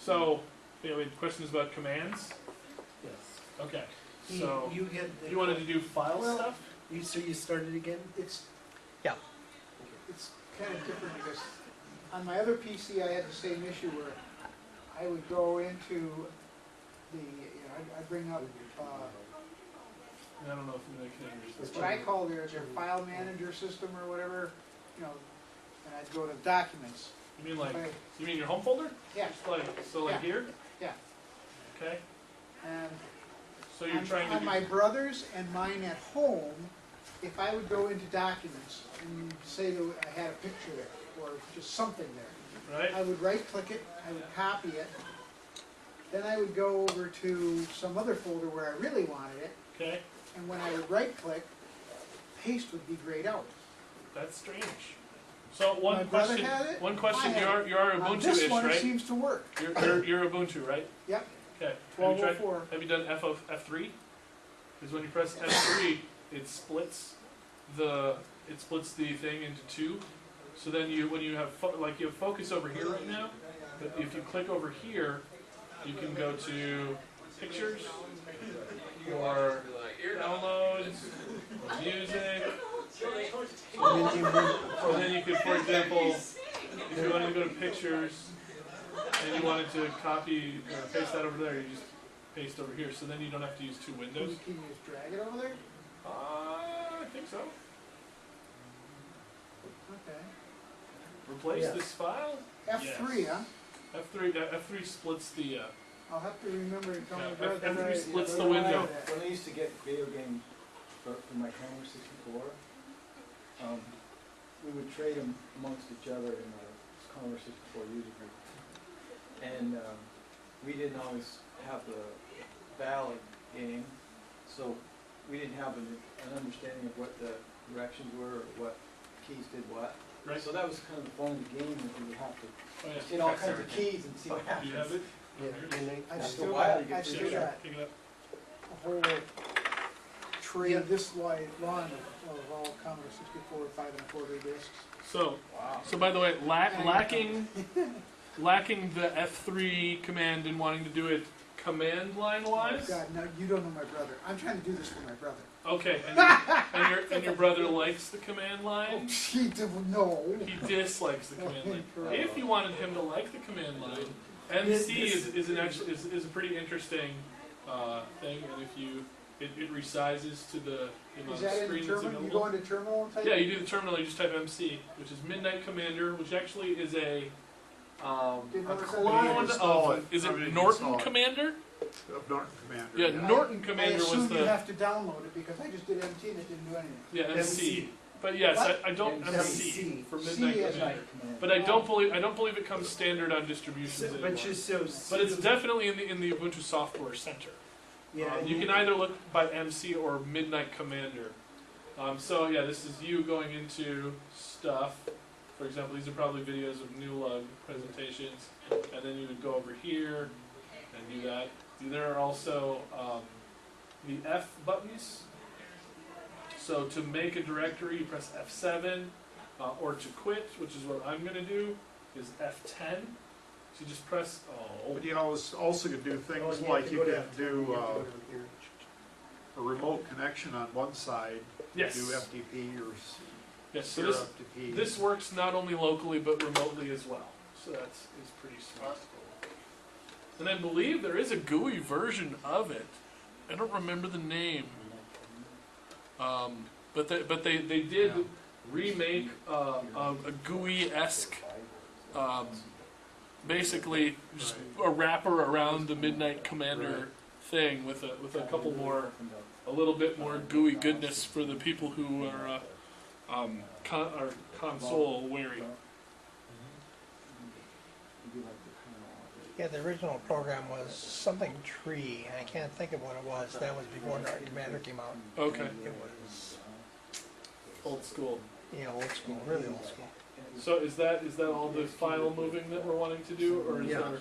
So, any questions about commands? Yes. Okay. So You had. you wanted to do file Well, stuff? So you started again? It's Yeah. it's kind of different because on my other PC I had the same issue where I would go into the, I'd bring up I don't know if they can what I call their file manager system or whatever, and I'd go to documents. You mean like, Okay. you mean your home folder? Yeah, Just like, so like Yeah. here? yeah. Okay. And So you're on, trying to on do, my brother's and mine at home, if I would go into documents and say that I had a picture there or just something there, right? I would right-click it, I would copy it, then I would go over to some other folder where I really wanted it, Okay. and when I would right-click, paste would be grayed out. That's strange. So My one brother question, had it, one question, I had you're On Ubuntu-ish, this one, it right? seems to work. You're Ubuntu, right? Yep, Okay. Have you tried, 1204. have you done F3? Because when you press F3, it splits the thing into two. So then when you have you have focus over here right now, but if you click over here, you can go to pictures or downloads or music. So then you could, for example, if you wanted to go to pictures and you wanted to copy or paste that over there, you just paste over here. So then you don't have to use two windows. Can you just drag it over there? I think so. Okay. Replace Yes. this file. F3, Yes. huh? F3 splits the. I'll have to remember to tell my Yeah, brother. F3 that I- splits that the I window. had that. When I used to get video games for my Commodore 64, we would trade them amongst each other in the Commodore 64 user group. And we didn't always have the valid game, so we didn't have an understanding of what the directions were or what keys did what. Right. So that was kind of the fun of the game, that we would have to Oh, yeah. hit all kinds of keys and see what Do you have happens. it? Yeah. And I've After still a while, got, you get I've to still do got Pick it up. a whole tray this wide long of all Commodore 64 5¼ discs. So, Wow. so by the way, lacking the F3 command and wanting to do it command line Oh wise. God, no, you don't know my brother. I'm trying to do this for my brother. Okay, and your brother likes the command line. He didn't know. He dislikes the command line. Correct. If you wanted him to like the command line, MC is a pretty interesting thing, and if you it resizes to the amount Is of that in screen the that's terminal? You available. go into terminal and type? Yeah, you do the terminal. You just type MC, which is Midnight Commander, which actually is a Didn't notice that. clone install of it. is I it mean, Norton install it. Commander? Of Norton Commander. Yeah, Norton I Commander was assume you the have to download it because I just did MT and it didn't do anything. yeah MC. But yes, What? I don't MC MC. for C Midnight is Commander. Command. But I don't believe it comes standard on distributions anymore. But just so. But it's definitely in the Ubuntu Software Center. Yeah. You can either look by MC or Midnight Commander. So yeah, this is you going into stuff. For example, these are probably videos of newlug presentations, and then you would go over here and do that. There are also the F buttons. So to make a directory, you press F7, or to quit, which is what I'm going to do, is F10. So you just press, But you know, it's also could do things Oh, like you go can to- do you have to go to here. a remote connection on one side, yes. do FTP or Yes, so zero this, FTP. this works not only locally but remotely as well. So that's is pretty smart. And I believe there is a GUI version of it. I don't remember the name. But they did remake a GUI-esque, basically just a wrapper around the Midnight Commander thing with a couple more, a little bit more GUI goodness for the people who are console weary. Yeah, the original program was something tree, and I can't think of what it was. That was before Norton Commander came out. Okay, It was, old school. yeah, old school, really old school. So is that all the file moving that we're wanting to do, or is Yeah. there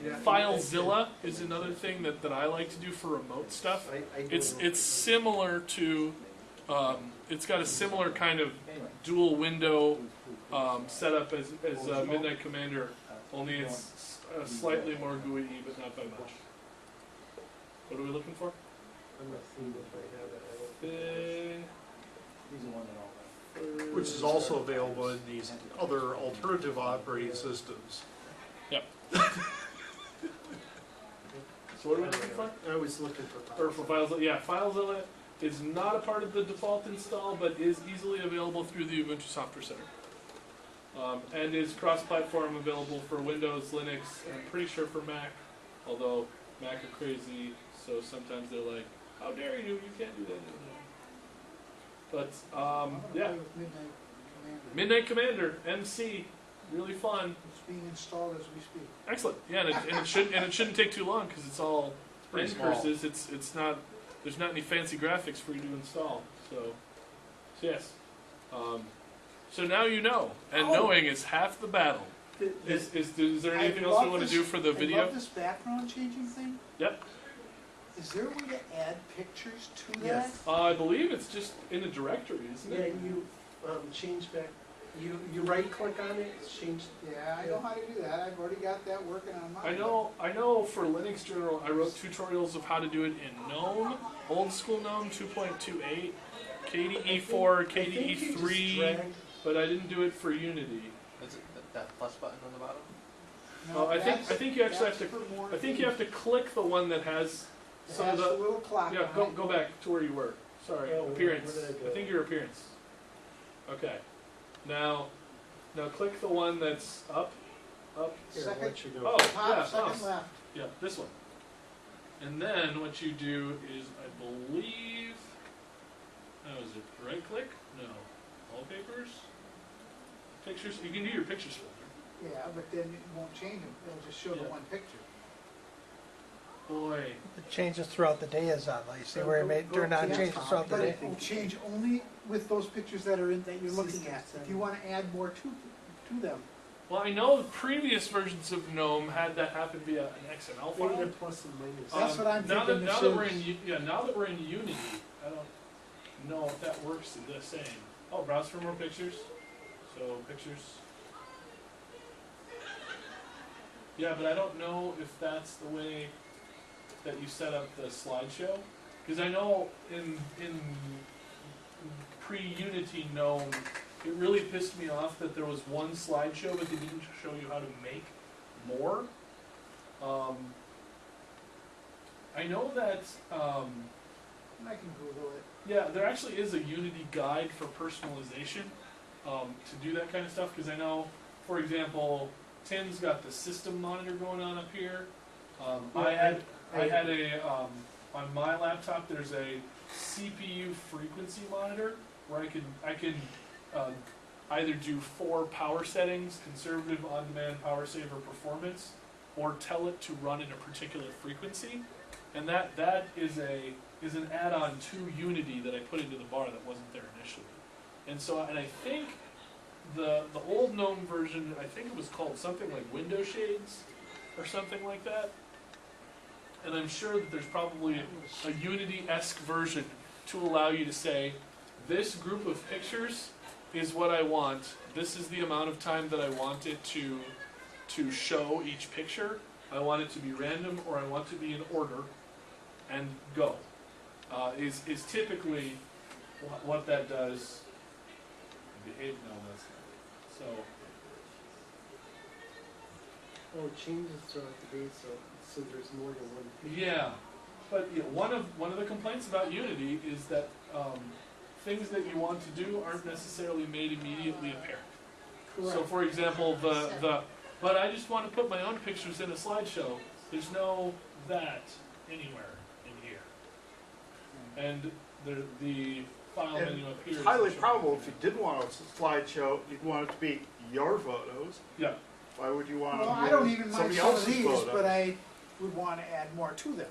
Yeah. FileZilla is another thing that I like to do for remote stuff. I It's similar to it's got a similar kind of dual window setup as Midnight Commander, Only it's slightly more GUI, but not by much. What are we looking for? I'm not seeing if I have it. He's the one that all Which is also available in these other alternative operating systems. So what are we looking for? I was looking for Or for FileZilla? Yeah, FileZilla is not a part of the default install, but is easily available through the Ubuntu Software Center. And is cross-platform, available for Windows, Linux, and I'm pretty sure for Mac, although Mac are crazy, so sometimes they're like, how dare you, you can't do that. But, I'm gonna yeah, play with Midnight Commander. Midnight Commander, MC, really fun. It's being installed as we speak. Excellent, yeah, and it shouldn't take too long, because it's all pretty end small. curses, it's not, there's not any fancy graphics for you to install, so yes. So now you know, and Oh. knowing is half the battle. Is there anything else we want to do for the I video? love this background changing thing. Yep. Is there a way to add pictures to that? Yes. I believe it's just in a directory, isn't Yeah, it? you change back, you right click on it, it's changed. Yeah, I know how to do that. I've already got that working on mine. I know for Linux Journal, I wrote tutorials of how to do it in GNOME, old school GNOME 2.28, KDE4, I think you just KDE3, drag- but I didn't do it for Unity. Is it that plus button on the bottom? No, I think you actually have that's to. for more I think you have to click the one that has It some has of the the. little clock. Yeah, on it. go back to where you were. Sorry, Oh, appearance. where did I go? I think your appearance. Okay. Now click the one that's up. Here, Second. I'll let you go. Oh, Top, yeah, second mouse. left. Yeah, this one. And then what you do is, I believe. Oh, is it right click? No. Wallpapers. Pictures. You can do your pictures folder. Yeah, but then it won't change them. It'll just show the Yeah. one picture. Boy. It changes throughout the day is on, like, you see where it may Go turn to on, the changes top. throughout the But day. it will change only with those pictures that are in, that you're looking System at. If setting. you wanna add more to them. Well, I know the previous versions of GNOME had that happen via an XML Maybe file. the plus and minus. That's what I'm now thinking That, now this that we're is. in, now that we're in Unity, I don't know if that works the same. Oh, browse for more pictures. So pictures. Yeah, but I don't know if that's the way that you set up the slideshow, because I know in pre-Unity GNOME, it really pissed me off that there was one slideshow, but they didn't show you how to make more. I know that, I can Google it. yeah, there actually is a Unity guide for personalization to do that kind of stuff, because I know, for example, Tim's got the system monitor going on up here. I had a, on my laptop, there's a CPU frequency monitor where I can either do 4 power settings, conservative, on-demand, power saver, performance, or tell it to run in a particular frequency. And that is an add-on to Unity that I put into the bar that wasn't there initially. And so, and I think the old GNOME version, I think it was called something like Window Shades or something like that. And I'm sure that there's probably a Unity-esque version to allow you to say, this group of pictures is what I want. This is the amount of time that I want it to show each picture. I want it to be random, or I want it to be in order, and go. Is typically what that does. Behave, no, that's not. So, Oh, it changes throughout the day, so there's more than one picture. yeah, but one of the complaints about Unity is that things that you want to do aren't necessarily made immediately apparent. So, for example, but I just want to put my own pictures in a slideshow. There's no that anywhere in here, and the file And menu up here. It's highly doesn't show probable anything. if you did want a slideshow, you'd want it to be your photos. Yeah. Why would you want Well, to I don't even mind somebody some of else's these, photos? but I would wanna add more to them.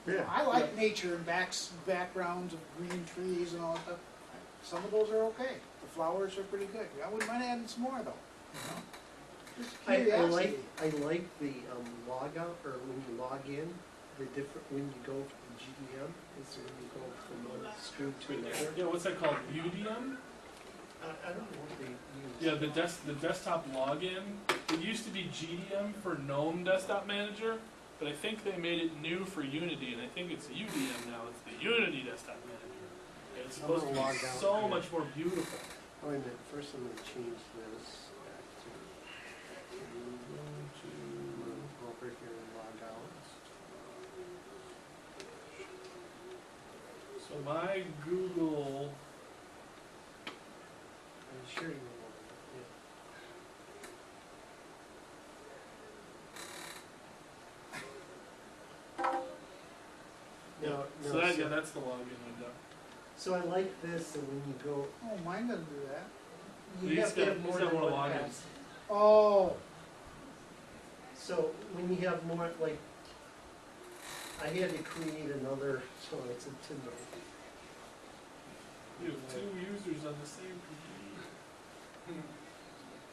Yeah. I like nature and backgrounds of green trees and all that stuff. Some of those are okay. The flowers are pretty good. I wouldn't mind adding some more though. you know? Just I curiosity. like the log out, or when you log in, the different, when you go from GDM, is when you go from one screen to another. Yeah, what's that called? UDM? I don't know what they use. Yeah, the desktop login, it used to be GDM for GNOME Desktop Manager, but I think they made it new for Unity, and I think it's UDM now. It's the Unity Desktop Manager. And it's I'm supposed to gonna log be out so here. much more beautiful. Oh, wait a minute, first I'm gonna change this back to, go over here and log out. So my Google, I'm sure you will, yeah. No, so no, that, yeah, that's the login window. so I like this, and when you go, Oh, mine doesn't do that. you He's have to got- have he's more got than more one logins. pass. Oh, So when you have more, like, I had to create another, so it's a Tinder. You have 2 users on the same computer.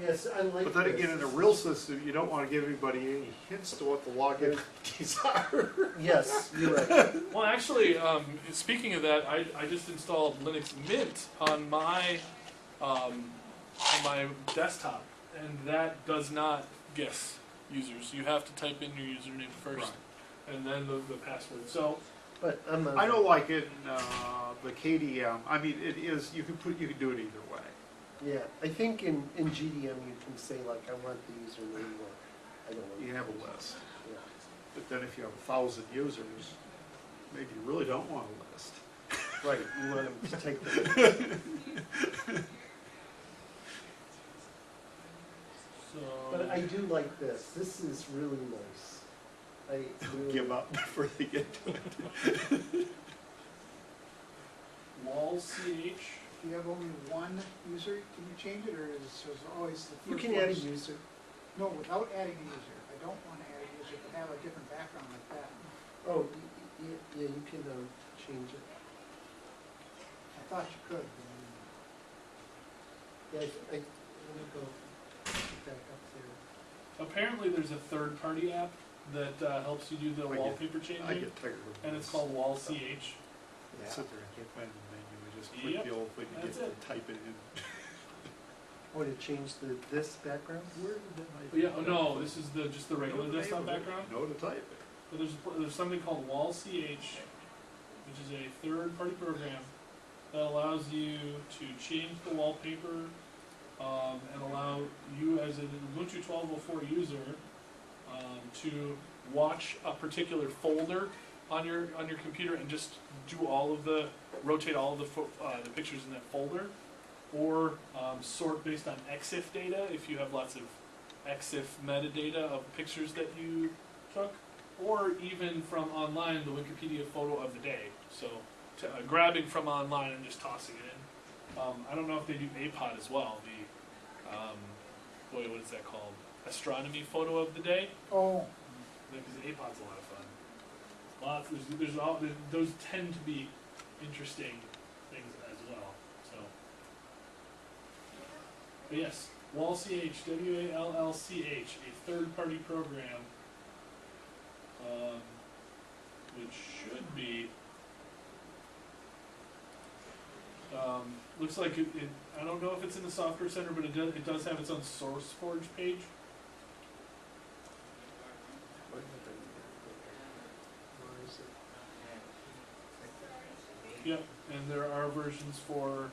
Yes, I like But then this. again, in a real system, you don't wanna give anybody any hints to what the login keys are. Yes, you're right. Well, actually, speaking of that, I just installed Linux Mint on my desktop, and that does not guess users. You have to type in your username first, and then the password. So, But I'm I don't like it in, the KDM, I mean, it is, you can do it either way. Yeah, I think in GDM you can say like, I want the username, or I don't want. You can have a list. Yeah. But then if you have 1,000 users, maybe you really don't want a list. Right, you want them to take the. so But I do like this. This is really nice. I really. Give up before they get to it. wall ch. if you have only one user, can you change it, or is it always the You first can add a one? user. No, without adding a user. I don't want to add a user, but have a different background like that. Oh, yeah, you can change it. I thought you could. Yeah, let me go back up there. Apparently, there's a third-party app that helps you do the I get- wallpaper I changing, get tired of and it's called wall ch. Sit there and can't find the menu, I just click Yep, the old thing and that's get it. to type it in. Oh, to change this background? Where did that But yeah, oh, no, this is just the regular Know the desktop name of it, background. Know to type it. But there's something called wall ch, which is a third-party program that allows you to change the wallpaper and allow you as an Ubuntu 12.04 user to watch a particular folder on your computer and just do rotate all of the pictures in that folder, or sort based on EXIF data if you have lots of EXIF metadata of pictures that you took, or even from online, the Wikipedia photo of the day. So grabbing from online and just tossing it in. I don't know if they do APOD as well. What is that called? Astronomy photo of the day. Oh, Because APOD's a lot of fun. Those tend to be interesting things as well. So, but yes, wallch, WALLCH, a third-party program, which should be. Looks like I don't know if it's in the Software Center, but it does have its own SourceForge page. Where is it? Yep, and there are versions for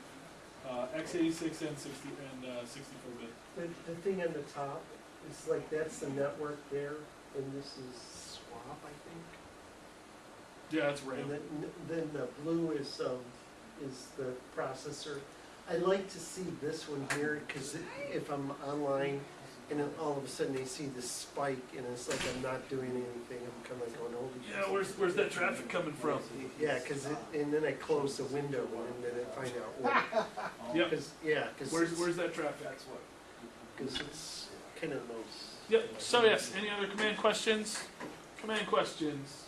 x86 and 64-bit. The thing on the top is like, that's the network there, and this is swap, I think. Yeah, that's RAM. And then the blue is the processor. I like to see this one here, because if I'm online, and then all of a sudden they see this spike, and it's like I'm not doing anything, I'm kind of going, holy shit. Yeah, where's that traffic coming from? Yeah, and then I close the window, and then I find out what. Yep. Because Where's that traffic? it's kind of nice. Yep. So yes, any other command questions? Command questions.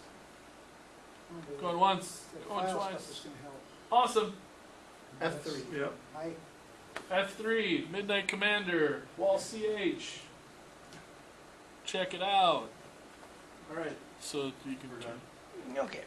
Going once, the going file stuff twice. is gonna help. Awesome. F3. Yep. F3, Midnight Commander, wall ch. Check it out. All right. So you can return. Okay.